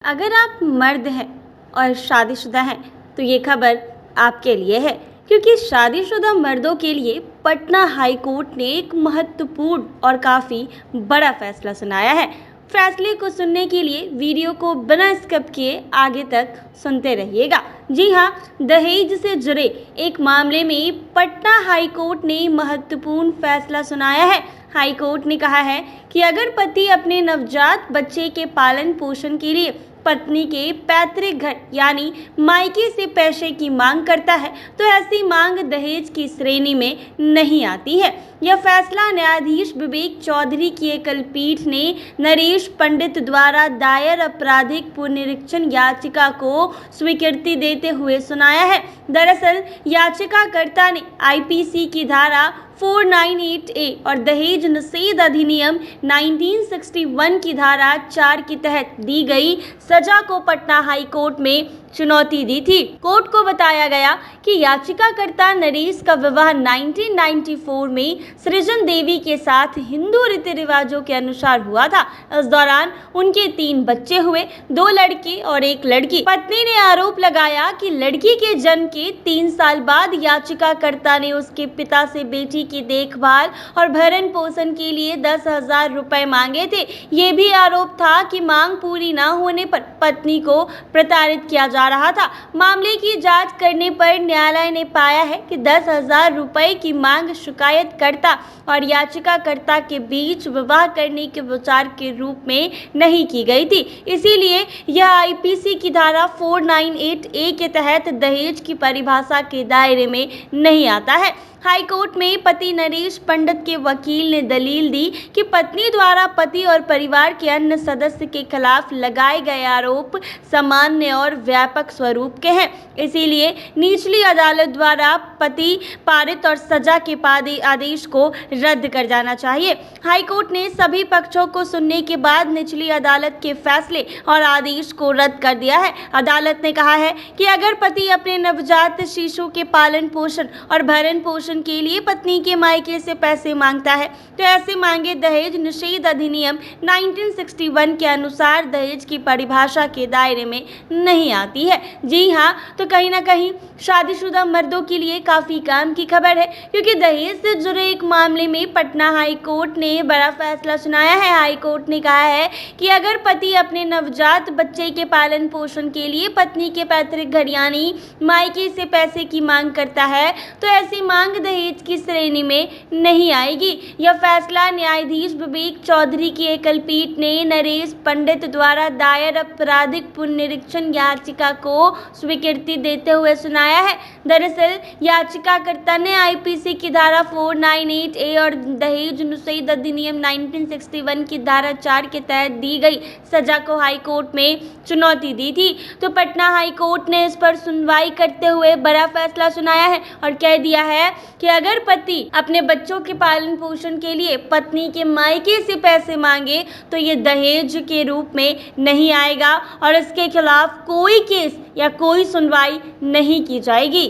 अगर आप मर्द हैं और शादीशुदा हैं तो ये खबर आपके लिए है, क्योंकि शादीशुदा मर्दों के लिए पटना हाई कोर्ट ने एक महत्वपूर्ण और काफ़ी बड़ा फैसला सुनाया है। फैसले को सुनने के लिए वीडियो को बिना स्किप किए आगे तक सुनते रहिएगा। जी हाँ, दहेज से जुड़े एक मामले में पटना हाई कोर्ट ने महत्वपूर्ण फैसला सुनाया है। हाई कोर्ट ने कहा है कि अगर पति अपने नवजात बच्चे के पालन पोषण के लिए पत्नी के पैतृक घर यानी मायके से पैसे की मांग करता है तो ऐसी मांग दहेज की श्रेणी में नहीं आती है। यह फैसला न्यायाधीश विवेक चौधरी की एकल पीठ ने नरेश पंडित द्वारा दायर आपराधिक पुनरीक्षण याचिका को स्वीकृति देते हुए सुनाया है। दरअसल याचिकाकर्ता ने आईपीसी की धारा 498A और दहेज निषेध अधिनियम 1961 की धारा 4 के तहत दी गई सजा को पटना हाई कोर्ट में चुनौती दी थी। कोर्ट को बताया गया कि याचिकाकर्ता नरेश का विवाह 1994 में सृजन देवी के साथ हिंदू रीति रिवाजों के अनुसार हुआ था। इस दौरान उनके 3 बच्चे हुए, 2 लड़के और 1 लड़की। पत्नी ने आरोप लगाया कि लड़की के जन्म के 3 साल बाद याचिकाकर्ता ने उसके पिता से बेटी की देखभाल और भरण पोषण के लिए 10,000 रुपए मांगे थे। ये भी आरोप था कि मांग पूरी न होने पर पत्नी को प्रताड़ित किया जा रहा था। मामले की जांच करने पर न्यायालय ने पाया है कि 10,000 रुपए की मांग शिकायतकर्ता और याचिकाकर्ता के बीच विवाह करने के विचार के रूप में नहीं की गई थी। इसीलिए यह आईपीसी की धारा 498A के तहत दहेज की परिभाषा के दायरे में नहीं आता है। हाई कोर्ट में पति नरेश पंडित के वकील ने दलील दी कि पत्नी द्वारा पति और परिवार के अन्य सदस्य के खिलाफ लगाए गए आरोप सामान्य और व्यापक स्वरूप के हैं। इसीलिए निचली अदालत द्वारा पति पारित और सजा के आदेश को रद्द कर जाना चाहिए। हाई कोर्ट ने सभी पक्षों को सुनने के बाद निचली अदालत के फैसले और आदेश को रद्द कर दिया है। अदालत ने कहा है कि अगर पति अपने नवजात शिशु के पालन पोषण और भरण पोषण के लिए पत्नी के मायके से पैसे मांगता है तो ऐसे मांगे दहेज निषेध अधिनियम 1961 के अनुसार दहेज की परिभाषा के दायरे में नहीं आती है। जी हाँ, तो कहीं ना कहीं शादीशुदा मर्दों के लिए काफी काम की खबर है, क्योंकि दहेज से जुड़े एक मामले में पटना हाई कोर्ट ने बड़ा फैसला सुनाया है। हाई कोर्ट ने कहा है कि अगर पति अपने नवजात बच्चे के पालन पोषण के लिए पत्नी के पैतृक घर यानी मायके से पैसे की मांग करता है तो ऐसी मांग दहेज की श्रेणी में नहीं आएगी। यह फैसला न्यायाधीश विवेक चौधरी की एकल पीठ ने नरेश पंडित द्वारा दायर आपराधिक पुनरीक्षण याचिका को स्वीकृति देते हुए सुनाया है। दरअसल याचिकाकर्ता ने आईपीसी की धारा 498A और दहेज निषेध अधिनियम 1961 की धारा 4 के तहत दी गई सजा को हाई कोर्ट में चुनौती दी थी। तो पटना हाई कोर्ट ने इस पर सुनवाई करते हुए बड़ा फैसला सुनाया है और कह दिया है कि अगर पति अपने बच्चों के पालन पोषण के लिए पत्नी के मायके से पैसे मांगे तो ये दहेज के रूप में नहीं आएगा और इसके खिलाफ कोई केस या कोई सुनवाई नहीं की जाएगी।